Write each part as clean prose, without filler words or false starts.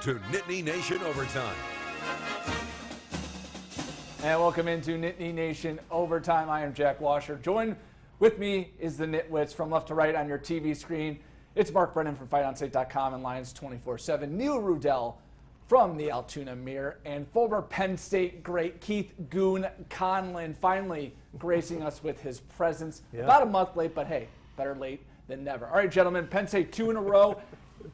to Nittany Nation Overtime. And welcome into Nittany Nation Overtime. I am Jack Wascher. Joined with me is the Nitwits from left to right on your TV screen. It's Mark Brennan from FightOnState.com and Lions 24/7. Neil Rudel from the Altoona Mirror, and former Penn State great Keith Goon Conlin finally gracing us with his presence. Yeah. About a month late, but hey, better late than never. All right, gentlemen, Penn State 2 in a row,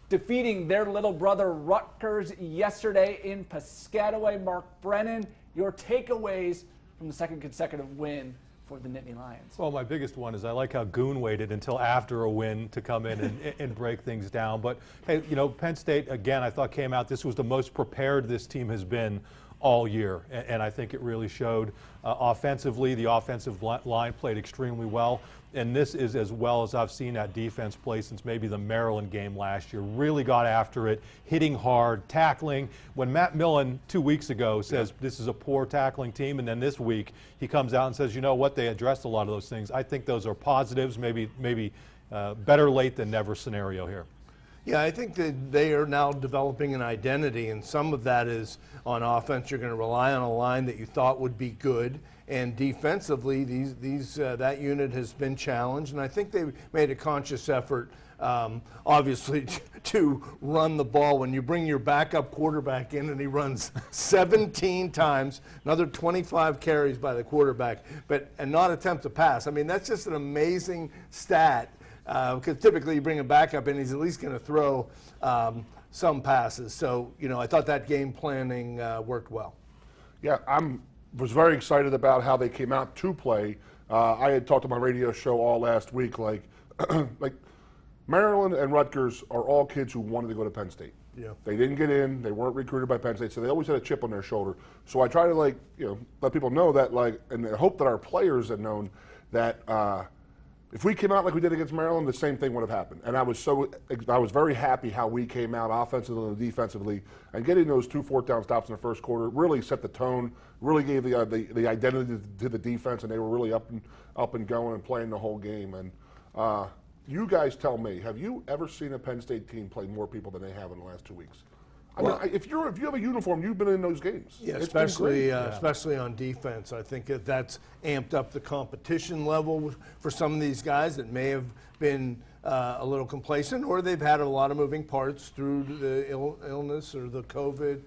defeating their little brother Rutgers yesterday in Piscataway. Mark Brennan, your takeaways from the second consecutive win for the Nittany Lions? Well, my biggest one is I like how Goon waited until after a win to come in and break things down. But, hey, you know, Penn State, again, I thought came out, this was the most prepared this team has been all year. And I think it really showed offensively. The offensive line played extremely well. And this is as well as I've seen that defense play since maybe the Maryland game last year. Really got after it, hitting hard, tackling. When Matt Millen 2 weeks ago says this is a poor tackling team, and then this week he comes out and says, you know what, they addressed a lot of those things. I think those are positives, maybe better late than never scenario here. Yeah, I think that they are now developing an identity, and some of that is on offense. You're going to rely on a line that you thought would be good, and defensively, that unit has been challenged, and I think they made a conscious effort, obviously, to run the ball. When you bring your backup quarterback in and he runs 17 times, another 25 carries by the quarterback, and not attempt to pass. I mean, that's just an amazing stat. Because typically you bring a backup in, he's at least going to throw some passes. So, you know, I thought that game planning worked well. Yeah, was very excited about how they came out to play. I had talked on my radio show all last week, like Maryland and Rutgers are all kids who wanted to go to Penn State. Yeah. They didn't get in, they weren't recruited by Penn State, so they always had a chip on their shoulder. So I try to let people know that, and I hope that our players had known that if we came out like we did against Maryland, the same thing would have happened. And I was very happy how we came out offensively and defensively, and getting those 2 fourth-down stops in the first quarter really set the tone, really gave the identity to the defense, and they were really up and going and playing the whole game. And you guys tell me, have you ever seen a Penn State team play more people than they have in the last 2 weeks? Well, I mean, if you have a uniform, you've been in those games. Yeah, especially on defense. I think that's amped up the competition level for some of these guys that may have been a little complacent, or they've had a lot of moving parts through the illness or the COVID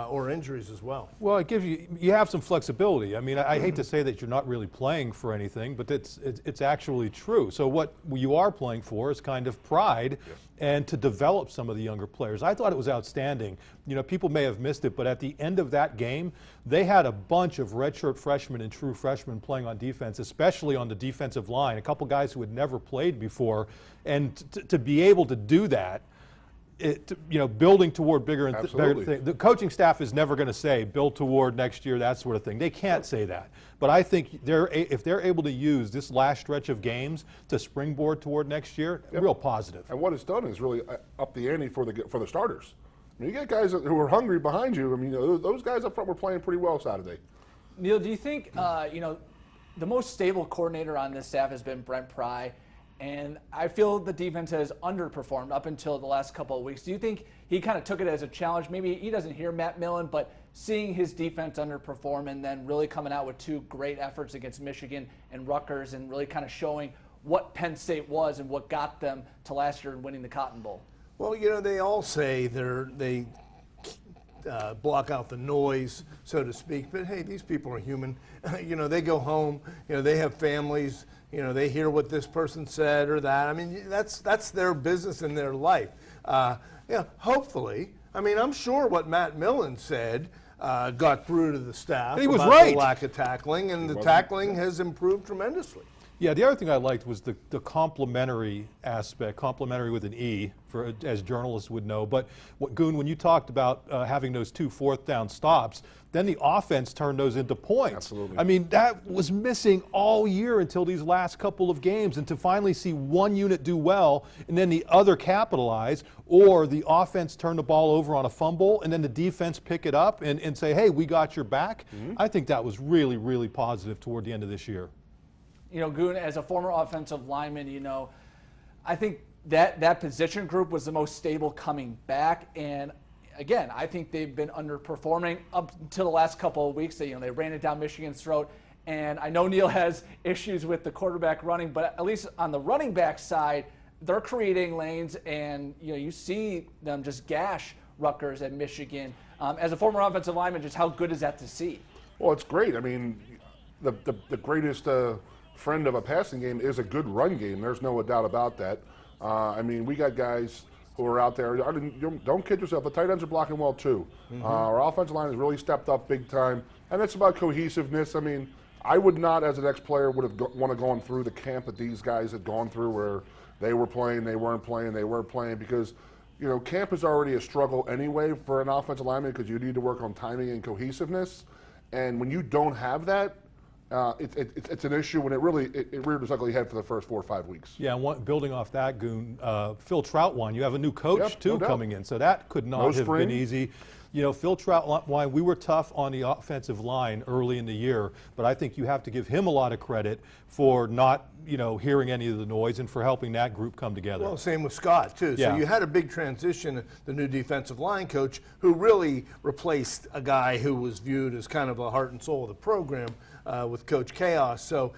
or injuries as well. Well, it gives you have some flexibility. I mean, I hate to say that you're not really playing for anything, but it's actually true. So what you are playing for is kind of pride and to develop some of the younger players. I thought it was outstanding. You know, people may have missed it, but at the end of that game, they had a bunch of redshirt freshmen and true freshmen playing on defense, especially on the defensive line, a couple guys who had never played before. And to be able to do that, building toward bigger and better things. The coaching staff is never going to say build toward next year, that sort of thing. They can't say that. But I think if they're able to use this last stretch of games to springboard toward next year, real positive. And what it's done is really up the ante for the starters. I mean, you get guys who are hungry behind you. I mean, those guys up front were playing pretty well Saturday. Neil, do you think the most stable coordinator on this staff has been Brent Pry? And I feel the defense has underperformed up until the last couple of weeks. Do you think he kind of took it as a challenge? Maybe he doesn't hear Matt Millen, but seeing his defense underperform and then really coming out with 2 great efforts against Michigan and Rutgers and really kind of showing what Penn State was and what got them to last year and winning the Cotton Bowl. Well, you know, they all say they block out the noise, so to speak. But, hey, these people are human. You know, they go home. You know, they have families. You know, they hear what this person said or that. I mean, that's their business and their life. Hopefully. I mean, I'm sure what Matt Millen said got through to the staff. He was about right. The lack of tackling, and the tackling has improved tremendously. Yeah, the other thing I liked was the complementary aspect, complementary with an E, as journalists would know. But Goon, when you talked about having those 2 fourth-down stops, then the offense turned those into points. Absolutely. I mean, that was missing all year until these last couple of games, and to finally see one unit do well and then the other capitalize, or the offense turn the ball over on a fumble and then the defense pick it up and say, hey, we got your back. I think that was really, really positive toward the end of this year. You know, Goon, as a former offensive lineman, you know, I think that position group was the most stable coming back. And again, I think they've been underperforming up until the last couple of weeks. They ran it down Michigan's throat. And I know Neil has issues with the quarterback running, but at least on the running back side, they're creating lanes, and you see them just gash Rutgers and Michigan. As a former offensive lineman, just how good is that to see? Well, it's great. I mean, the greatest friend of a passing game is a good run game. There's no doubt about that. I mean, we got guys who are out there. Don't kid yourself. The tight ends are blocking well, too. Our offensive line has really stepped up big time, and it's about cohesiveness. I mean, I would not, as an ex-player, would have want to gone through the camp that these guys had gone through where they were playing, they weren't playing, they weren't playing, because camp is already a struggle anyway for an offensive lineman because you need to work on timing and cohesiveness. And when you don't have that, it's an issue when it reared its ugly head for the first 4 or 5 weeks. Yeah, and building off that, Goon, Phil Troutwine, you have a new coach, too, no coming in, so that could not have been easy. Phil Troutwine, we were tough on the offensive line early in the year, but I think you have to give him a lot of credit for not, hearing any of the noise and for helping that group come together. Well, same with Scott, too. Yeah. So you had a big transition, the new defensive line coach, who really replaced a guy who was viewed as kind of a heart and soul of the program with Coach Chaos. So,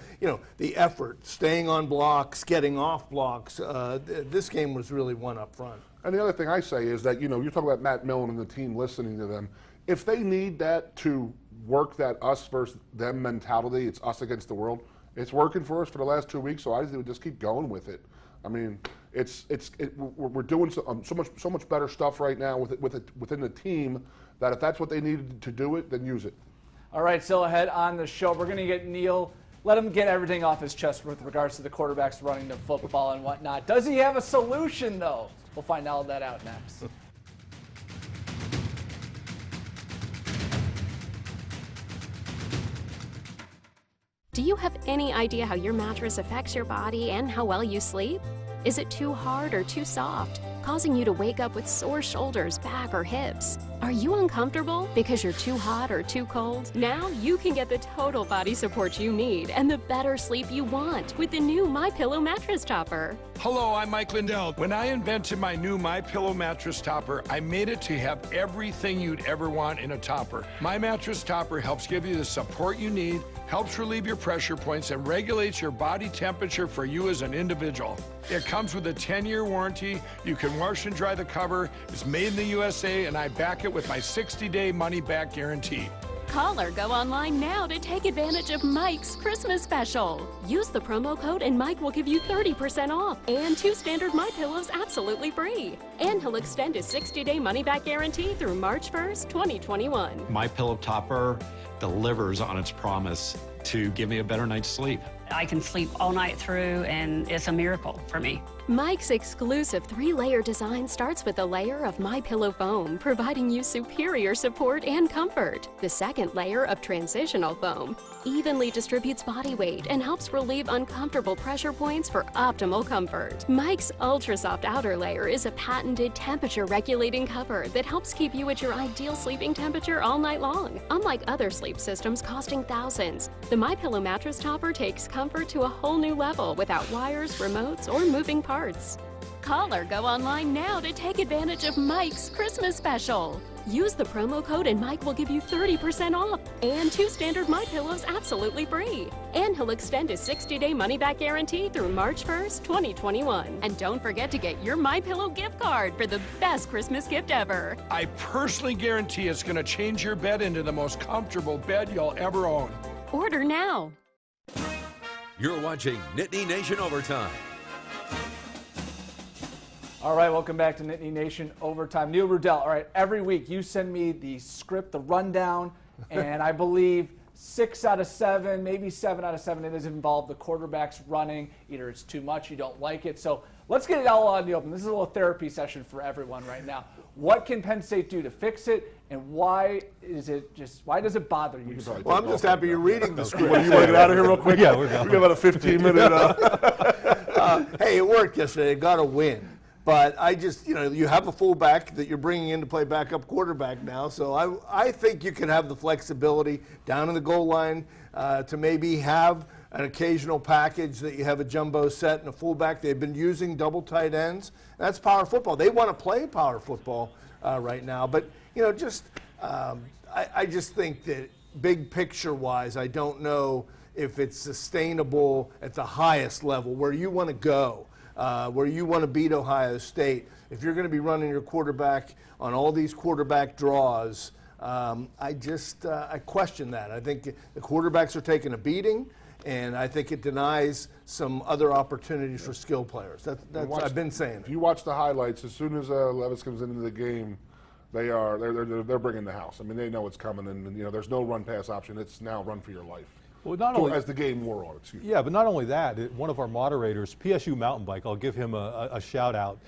the effort, staying on blocks, getting off blocks, this game was really won up front. And the other thing I say is that, you're talking about Matt Millen and the team listening to them. If they need that to work that us versus them mentality, it's us against the world, it's working for us for the last 2 weeks, so I would just keep going with it. I mean, we're doing so much better stuff right now within the team that if that's what they needed to do it, then use it. All right, still ahead on the show, we're going to get Neil, let him get everything off his chest with regards to the quarterbacks running the football and whatnot. Does he have a solution, though? We'll find all that out next. Do you have any idea how your mattress affects your body and how well you sleep? Is it too hard or too soft, causing you to wake up with sore shoulders, back, or hips? Are you uncomfortable because you're too hot or too cold? Now you can get the total body support you need and the better sleep you want with the new MyPillow mattress topper. Hello, I'm Mike Lindell. When I invented my new MyPillow mattress topper, I made it to have everything you'd ever want in a topper. My mattress topper helps give you the support you need, helps relieve your pressure points, and regulates your body temperature for you as an individual. It comes with a 10-year warranty. You can wash and dry the cover. It's made in the USA, and I back it with my 60-day money-back guarantee. Call or go online now to take advantage of Mike's Christmas special. Use the promo code and Mike will give you 30% off and 2 standard MyPillows absolutely free. And he'll extend his 60-day money-back guarantee through March 1st, 2021. MyPillow topper delivers on its promise to give me a better night's sleep. I can sleep all night through, and it's a miracle for me. Mike's exclusive 3-layer design starts with a layer of MyPillow foam, providing you superior support and comfort. The second layer of transitional foam evenly distributes body weight and helps relieve uncomfortable pressure points for optimal comfort. Mike's ultra-soft outer layer is a patented temperature-regulating cover that helps keep you at your ideal sleeping temperature all night long. Unlike other sleep systems costing thousands, the MyPillow mattress topper takes comfort to a whole new level without wires, remotes, or moving parts. Call or go online now to take advantage of Mike's Christmas special. Use the promo code and Mike will give you 30% off and 2 standard MyPillows absolutely free. And he'll extend his 60-day money-back guarantee through March 1st, 2021. And don't forget to get your MyPillow gift card for the best Christmas gift ever. I personally guarantee it's going to change your bed into the most comfortable bed you'll ever own. Order now. You're watching Nittany Nation Overtime. All right, welcome back to Nittany Nation Overtime. Neil Rudel, all right, every week you send me the script, the rundown, and I believe 6 out of 7, maybe 7 out of 7, it has involved the quarterbacks running. Either it's too much, you don't like it. So let's get it all out in the open. This is a little therapy session for everyone right now. What can Penn State do to fix it, and why does it bother you? Well, I'm just happy you're reading the script. You want to get out of here real quick? Yeah, we're done. We got about a 15-minute. Hey, it worked yesterday. It got a win. But I just, you have a fullback that you're bringing in to play backup quarterback now. So I think you can have the flexibility down in the goal line to maybe have an occasional package that you have a jumbo set and a fullback. They've been using double tight ends. That's power football. They want to play power football. right now. But, you know, just I just think that big picture-wise, I don't know if it's sustainable at the highest level where you want to go, where you want to beat Ohio State. If you're going to be running your quarterback on all these quarterback draws, I question that. I think the quarterbacks are taking a beating, and I think it denies some other opportunities for skill players. That's I've been saying. If you watch the highlights, as soon as Levis comes into the game, they're bringing the house. I mean, they know what's coming, and you know there's no run pass option. It's now run for your life. Well, not only as the game wore on. Excuse me. Yeah, but not only that, one of our moderators, PSU Mountain Bike, I'll give him a shout out.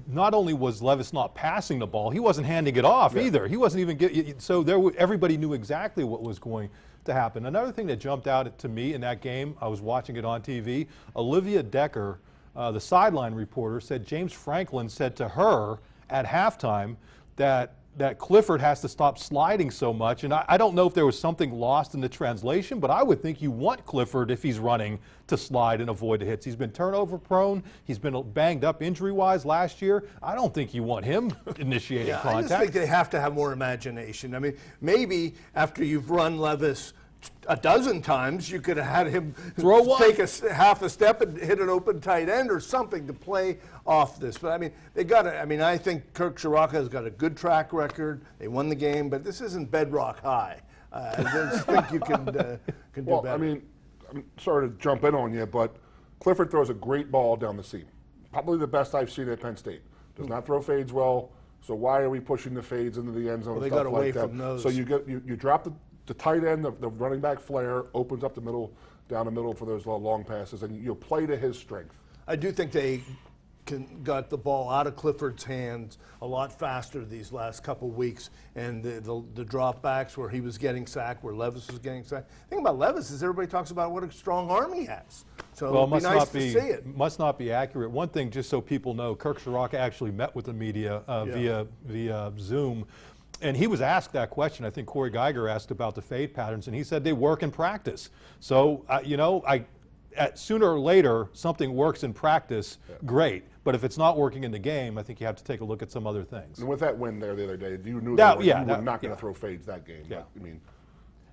Not only was Levis not passing the ball, he wasn't handing it off either. He wasn't even getting. So everybody knew exactly what was going to happen. Another thing that jumped out to me in that game, I was watching it on TV. Olivia Decker, the sideline reporter, said James Franklin said to her at halftime that Clifford has to stop sliding so much. And I don't know if there was something lost in the translation, but I would think you want Clifford, if he's running, to slide and avoid the hits. He's been turnover prone. He's been banged up injury-wise last year. I don't think you want him initiating contact. I just think they have to have more imagination. I mean, maybe after you've run Levis a dozen times, you could have had him take a half a step and hit an open tight end or something to play off this. But I mean, they got to. I mean, I think Kirk Ciarrocca has got a good track record. They won the game, but this isn't bedrock high. I just think you can do better. I mean, I'm sorry to jump in on you, but Clifford throws a great ball down the seam. Probably the best I've seen at Penn State. Does not throw fades well. So why are we pushing the fades into the end zone? Well, they stuff got away like that? from those. So you drop the tight end, the running back flare, opens up the middle, down the middle for those long passes, and you play to his strength. I do think they got the ball out of Clifford's hands a lot faster these last couple weeks, and the drop backs where he was getting sacked, where Levis was getting sacked. The thing about Levis is everybody talks about what a strong arm he has. So well, it'd be nice to see it. Must not be accurate. One thing, just so people know, Kirk Ciarrocca actually met with the media via Zoom. And he was asked that question. I think Corey Geiger asked about the fade patterns, and he said they work in practice. So, you know, sooner or later, something works in practice, great. But if it's not working in the game, I think you have to take a look at some other things. And with that win there the other day, you knew you were not going to throw fades that game. Yeah. But, I mean,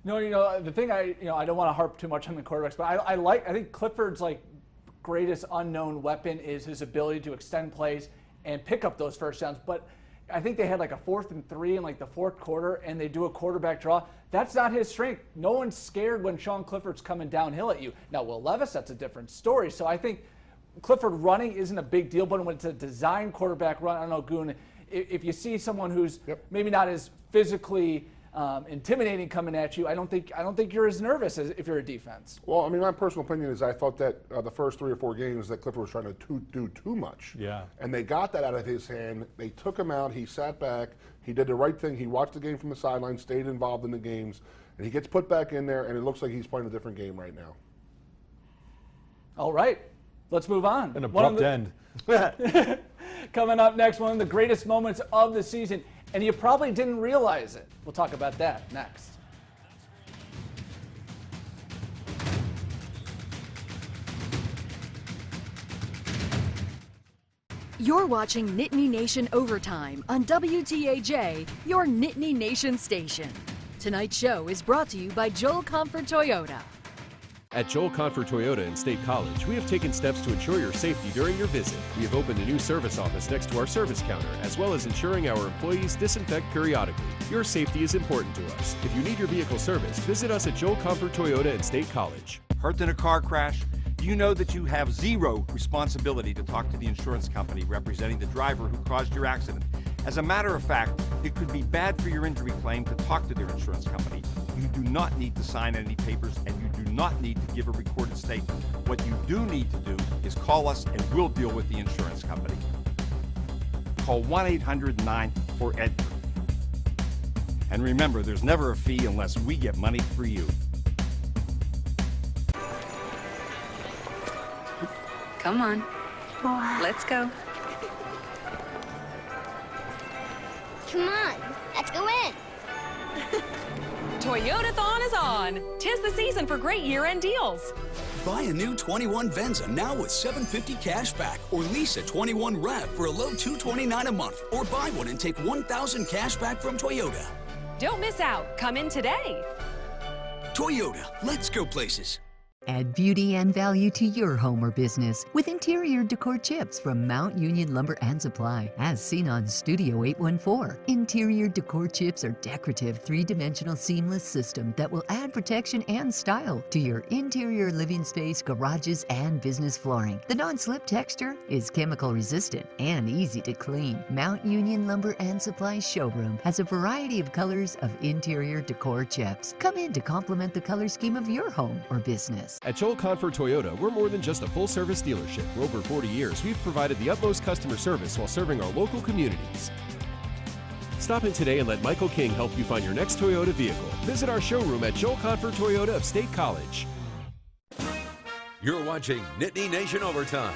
no, you know, the thing I don't want to harp too much on the quarterbacks, but I think Clifford's greatest unknown weapon is his ability to extend plays and pick up those first downs. But I think they had like a 4th and 3 in the fourth quarter, and they do a quarterback draw. That's not his strength. No one's scared when Sean Clifford's coming downhill at you. Now, Will Levis, that's a different story. So I think Clifford running isn't a big deal, but when it's a design quarterback run, I don't know, Goon, if you see someone who's maybe not as physically intimidating coming at you, I don't think you're as nervous as if you're a defense. Well, I mean, my personal opinion is I thought that the first 3 or 4 games that Clifford was trying to do too much. Yeah. And they got that out of his hand. They took him out. He sat back. He did the right thing. He watched the game from the sideline, stayed involved in the games, and he gets put back in there, and it looks like he's playing a different game right now. All right. Let's move on. An abrupt end. Coming up next, one of the greatest moments of the season, and you probably didn't realize it. We'll talk about that next. You're watching Nittany Nation Overtime on WTAJ, your Nittany Nation station. Tonight's show is brought to you by Joel Comfort Toyota. At Joel Comfort Toyota in State College, we have taken steps to ensure your safety during your visit. We have opened a new service office next to our service counter, as well as ensuring our employees disinfect periodically. Your safety is important to us. If you need your vehicle serviced, visit us at Joel Comfort Toyota in State College. Hurt in a car crash? Do you know that you have zero responsibility to talk to the insurance company representing the driver who caused your accident? As a matter of fact, it could be bad for your injury claim to talk to their insurance company. You do not need to sign any papers, and you do not need to give a recorded statement. What you do need to do is call us, and we'll deal with the insurance company. Call 1-800-9-4-EDGAR. And remember, there's never a fee unless we get money for you. Come on. Let's go. Come on, let's go in. Toyotathon is on. 'Tis the season for great year-end deals. Buy a new 21 Venza now with $750 cash back, or lease a 21 RAV for a low $229 a month, or buy one and take $1,000 cash back from Toyota. Don't miss out. Come in today. Toyota, let's go places. Add beauty and value to your home or business with interior decor chips from Mount Union Lumber and Supply, as seen on Studio 814. Interior decor chips are decorative, three-dimensional seamless system that will add protection and style to your interior living space, garages, and business flooring. The non-slip texture is chemical resistant and easy to clean. Mount Union Lumber and Supply showroom has a variety of colors of interior decor chips. Come in to complement the color scheme of your home or business. At Joel Comfort Toyota, we're more than just a full-service dealership. For over 40 years, we've provided the utmost customer service while serving our local communities. Stop in today and let Michael King help you find your next Toyota vehicle. Visit our showroom at Joel Comfort Toyota of State College. You're watching Nittany Nation Overtime.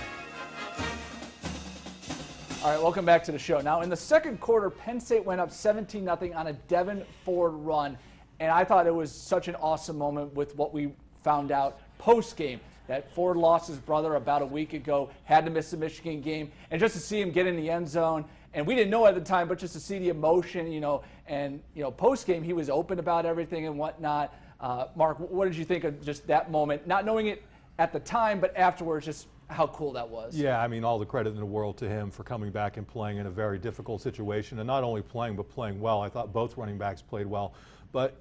All right, welcome back to the show. Now, in the second quarter, Penn State went up 17-0 on a Devin Ford run, and I thought it was such an awesome moment with what we found out post-game, that Ford lost his brother about a week ago, had to miss the Michigan game, and just to see him get in the end zone, and we didn't know at the time, but just to see the emotion, and post-game he was open about everything and whatnot. Mark, what did you think of just that moment, not knowing it at the time, but afterwards, just how cool that was? Yeah, I mean, all the credit in the world to him for coming back and playing in a very difficult situation, and not only playing, but playing well. I thought both running backs played well. But,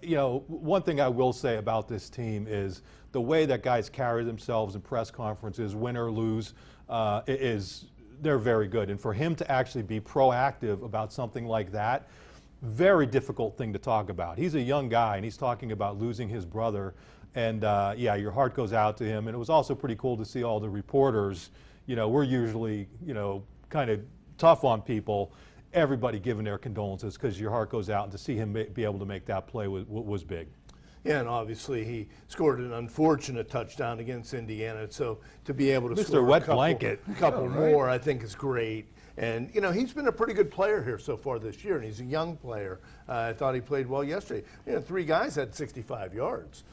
one thing I will say about this team is the way that guys carry themselves in press conferences, win or lose, they're very good. And for him to actually be proactive about something like that, very difficult thing to talk about. He's a young guy, and he's talking about losing his brother. And, your heart goes out to him. And it was also pretty cool to see all the reporters. We're usually, kind of tough on people. Everybody giving their condolences because your heart goes out, and to see him be able to make that play was big. Yeah, and obviously he scored an unfortunate touchdown against Indiana, so to be able to score Wet a couple Blanket. more, I think is great. And, he's been a pretty good player here so far this year, and he's a young player. I thought he played well yesterday. 3 guys had 65 yards,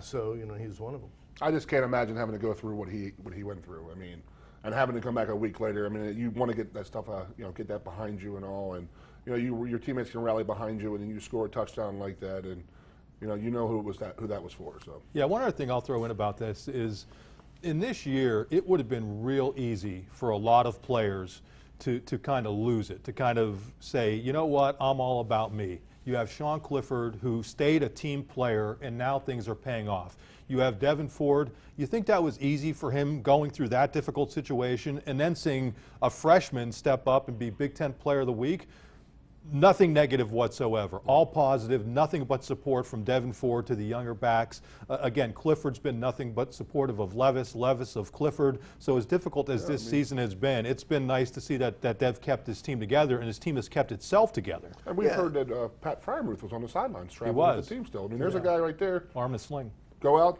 so, he was one of them. I just can't imagine having to go through what he went through. I mean, and having to come back a week later. I mean, you want to get that stuff, get that behind you and all, and your teammates can rally behind you, and then you score a touchdown like that, and who that was for. So yeah, one other thing I'll throw in about this is, in this year, it would have been real easy for a lot of players to kind of lose it, to kind of say, you know what, I'm all about me. You have Sean Clifford, who stayed a team player, and now things are paying off. You have Devin Ford. You think that was easy for him going through that difficult situation, and then seeing a freshman step up and be Big Ten Player of the Week? Nothing negative whatsoever. All positive, nothing but support from Devin Ford to the younger backs. Again, Clifford's been nothing but supportive of Levis of Clifford. So as difficult as this season has been, it's been nice to see that Dev kept his team together, and his team has kept itself together. And we've heard that Pat Frymuth was on the sidelines traveling with the team still. I mean, there's a guy right there. Arm and sling. Go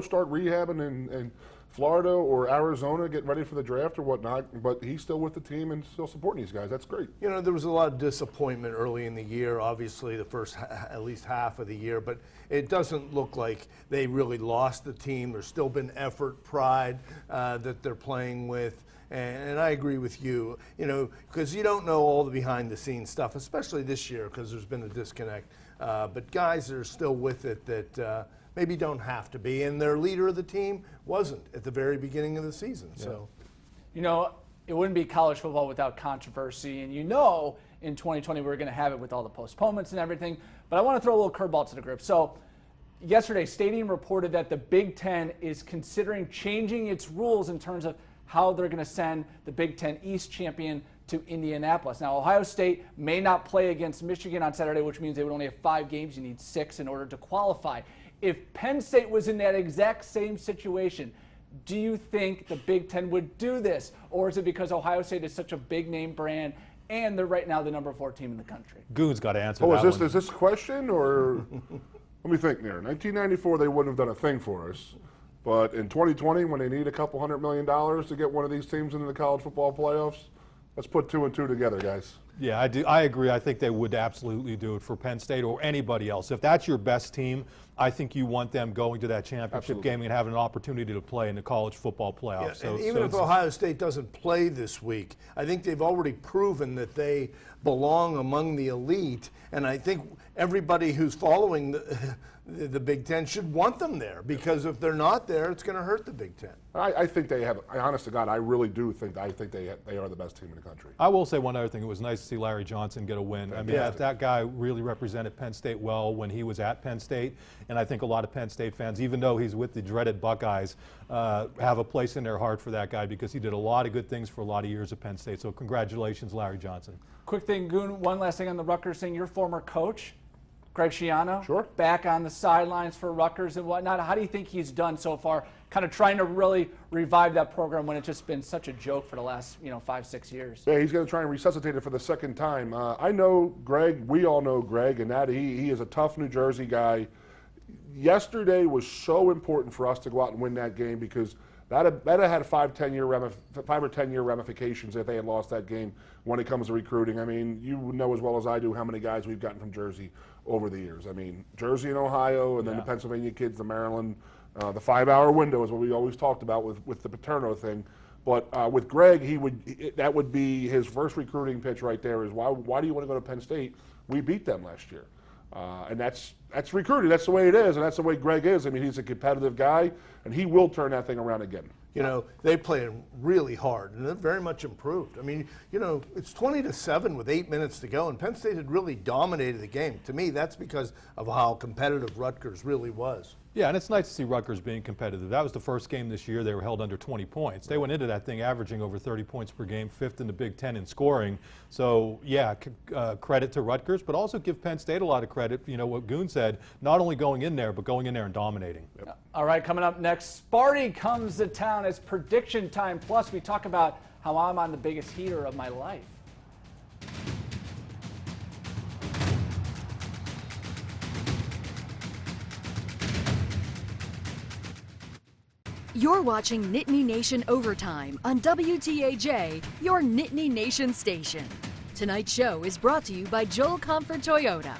start rehabbing in Florida or Arizona, getting ready for the draft or whatnot, but he's still with the team and still supporting these guys. That's great. There was a lot of disappointment early in the year, obviously the first at least half of the year, but it doesn't look like they really lost the team. There's still been effort, pride that they're playing with. And I agree with you, because you don't know all the behind-the-scenes stuff, especially this year because there's been a disconnect. But guys are still with it that maybe don't have to be, and their leader of the team wasn't at the very beginning of the season. Yeah. So, it wouldn't be college football without controversy, and in 2020 we're going to have it with all the postponements and everything. But I want to throw a little curveball to the group. So, yesterday, Stadium reported that the Big Ten is considering changing its rules in terms of how they're going to send the Big Ten East champion to Indianapolis. Now, Ohio State may not play against Michigan on Saturday, which means they would only have 5 games. You need 6 in order to qualify. If Penn State was in that exact same situation, do you think the Big Ten would do this? Or is it because Ohio State is such a big name brand and they're right now the number 4 team in the country? Goon's got to answer that one. Is this a question or let me think there. 1994, they wouldn't have done a thing for us. But in 2020, when they need a couple $100 million to get one of these teams into the college football playoffs, let's put 2 and 2 together, guys. Yeah, I do. I agree. I think they would absolutely do it for Penn State or anybody else. If that's your best team, I think you want them going to that championship game and having an opportunity to play in the college football playoffs. Yeah, and even if Ohio State doesn't play this week, I think they've already proven that they belong among the elite, and I think everybody who's following the Big Ten should want them there, because if they're not there, it's going to hurt the Big Ten. I think they have. Honest to God, I really do think. I think they are the best team in the country. I will say one other thing. It was nice to see Larry Johnson get a win. I mean, that guy really represented Penn State well when he was at Penn State, and I think a lot of Penn State fans, even though he's with the dreaded Buckeyes, have a place in their heart for that guy because he did a lot of good things for a lot of years at Penn State. So congratulations, Larry Johnson. Quick thing, Goon, one last thing on the Rutgers thing. Your former coach, Greg Schiano, sure, back on the sidelines for Rutgers and whatnot. How do you think he's done so far, kind of trying to really revive that program when it's just been such a joke for the last 5-6 years? Yeah, he's going to try and resuscitate it for the second time. I know Greg. We all know Greg, and that he is a tough New Jersey guy. Yesterday was so important for us to go out and win that game because that had 5 or 10 year ramifications if they had lost that game when it comes to recruiting. I mean, you know as well as I do how many guys we've gotten from Jersey over the years. I mean, Jersey and Ohio, and then the Pennsylvania kids, the Maryland, the 5-hour window is what we always talked about with the Paterno thing. But with Greg, that would be his first recruiting pitch right there. Is why do you want to go to Penn State? We beat them last year, and that's recruiting. That's the way it is, and that's the way Greg is. I mean, he's a competitive guy, and he will turn that thing around again. You know, they played really hard, and they're very much improved. I mean, it's 20-7 with 8 minutes to go, and Penn State had really dominated the game. To me, that's because of how competitive Rutgers really was. Yeah, and it's nice to see Rutgers being competitive. That was the first game this year they were held under 20 points. They went into that thing averaging over 30 points per game, 5th in the Big Ten in scoring. So, yeah, credit to Rutgers, but also give Penn State a lot of credit. You know, what Goon said, not only going in there, but going in there and dominating. Yep. All right, coming up next, Sparty comes to town. It's prediction time. Plus, we talk about how I'm on the biggest heater of my life. You're watching Nittany Nation Overtime on WTAJ, your Nittany Nation station. Tonight's show is brought to you by Joel Comfort Toyota.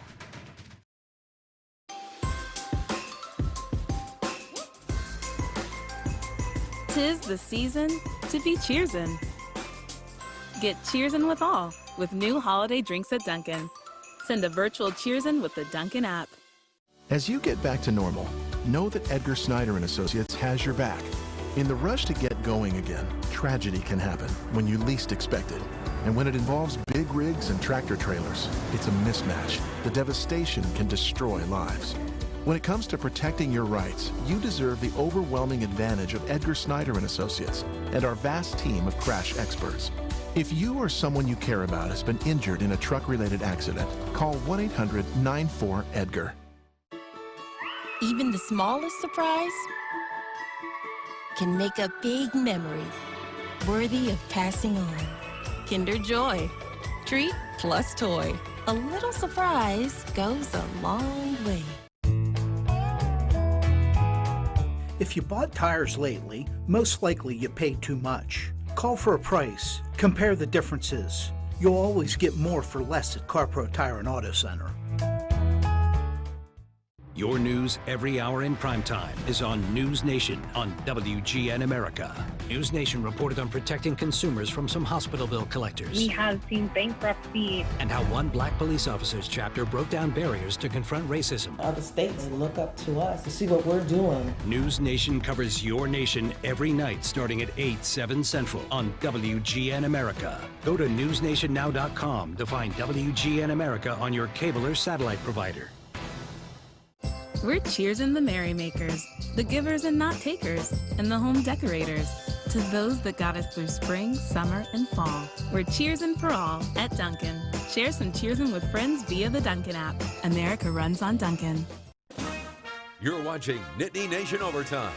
Tis the season to be cheersin'. Get cheersin' with all with new holiday drinks at Dunkin'. Send a virtual cheersin' with the Dunkin' app. As you get back to normal, know that Edgar Snyder & Associates has your back. In the rush to get going again, tragedy can happen when you least expect it. And when it involves big rigs and tractor trailers, it's a mismatch. The devastation can destroy lives. When it comes to protecting your rights, you deserve the overwhelming advantage of Edgar Snyder & Associates and our vast team of crash experts. If you or someone you care about has been injured in a truck-related accident, call 1-800-94-EDGAR. Even the smallest surprise can make a big memory worthy of passing on. Kinder Joy. Treat plus toy. A little surprise goes a long way. If you bought tires lately, most likely you paid too much. Call for a price. Compare the differences. You'll always get more for less at CarPro Tire and Auto Center. Your news every hour in primetime is on News Nation on WGN America. News Nation reported on protecting consumers from some hospital bill collectors. We have seen bankruptcy. And how one black police officers chapter broke down barriers to confront racism. Other states look up to us to see what we're doing. News Nation covers your nation every night starting at 8, 7 Central on WGN America. Go to newsnationnow.com to find WGN America on your cable or satellite provider. We're cheersin' the merrymakers, the givers and not takers, and the home decorators. To those that got us through spring, summer, and fall, we're cheersin' for all at Dunkin'. Share some cheersin' with friends via the Dunkin' app. America runs on Dunkin'. You're watching Nittany Nation Overtime.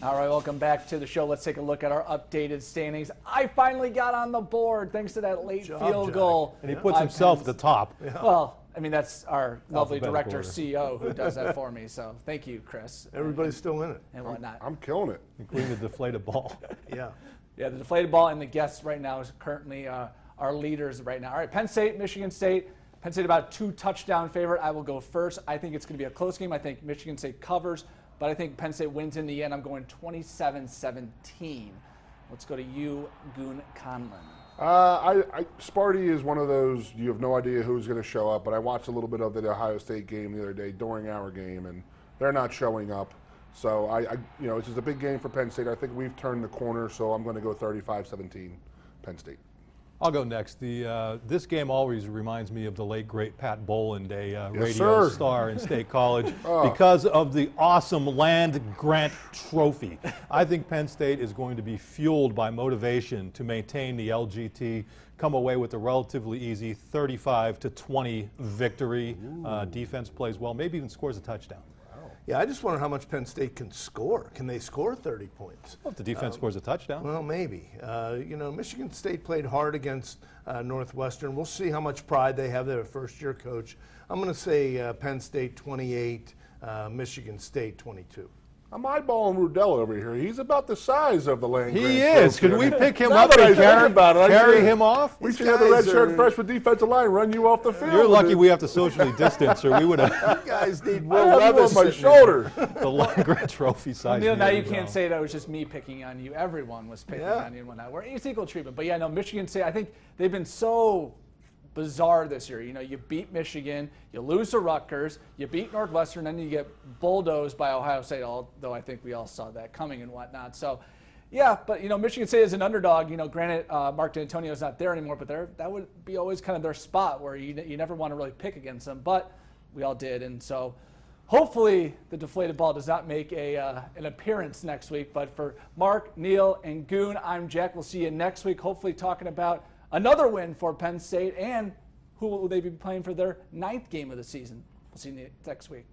All right, welcome back to the show. Let's take a look at our updated standings. I finally got on the board thanks to that late field goal. And he puts himself at the top. Yeah. Well, I mean, that's our lovely director, order. CEO, who does that for me. So thank you, Chris. Everybody's still in it. And whatnot. I'm killing it. Including the deflated ball. Yeah. Yeah, the deflated ball and the guest right now is currently our leaders right now. All right, Penn State, Michigan State. Penn State about a 2-touchdown favorite. I will go first. I think it's going to be a close game. I think Michigan State covers, but I think Penn State wins in the end. I'm going 27-17. Let's go to you, Goon Conlin. Sparty is one of those, you have no idea who's going to show up, but I watched a little bit of the Ohio State game the other day during our game, and they're not showing up. So, it's just a big game for Penn State. I think we've turned the corner, so I'm going to go 35-17, Penn State. I'll go next. This game always reminds me of the late, great Pat Boland, a radio star in State College, because of the awesome land-grant trophy. I think Penn State is going to be fueled by motivation to maintain the LGT, come away with a relatively easy 35-20 victory. Defense plays well, maybe even scores a touchdown. Yeah, I just wonder how much Penn State can score. Can they score 30 points? Well, if the defense scores a touchdown. Well, maybe. Michigan State played hard against Northwestern. We'll see how much pride they have. Their first-year coach. I'm going to say Penn State 28, Michigan State 22. I'm eyeballing Rudel over here. He's about the size of the land grant. He is. Could we pick him up and carry him off? We should have the red shirt freshman defensive line run you off the field. You're lucky we have to socially distance, or we would have. You guys need Will Levis on my shoulder. The land grant trophy size. Neil, now you can't say that was just me picking on you. Everyone was picking on you and whatnot. It's equal treatment. But yeah, no, Michigan State, I think they've been so bizarre this year. You beat Michigan, you lose to Rutgers, you beat Northwestern, then you get bulldozed by Ohio State, although I think we all saw that coming and whatnot. So, yeah, but, Michigan State is an underdog. Granted, Mark D'Antonio's not there anymore, but that would be always kind of their spot where you never want to really pick against them, but we all did. And so hopefully the deflated ball does not make an appearance next week. But for Mark, Neil, and Goon, I'm Jack. We'll see you next week, hopefully talking about another win for Penn State, and who will they be playing for their 9th game of the season. We'll see you next week.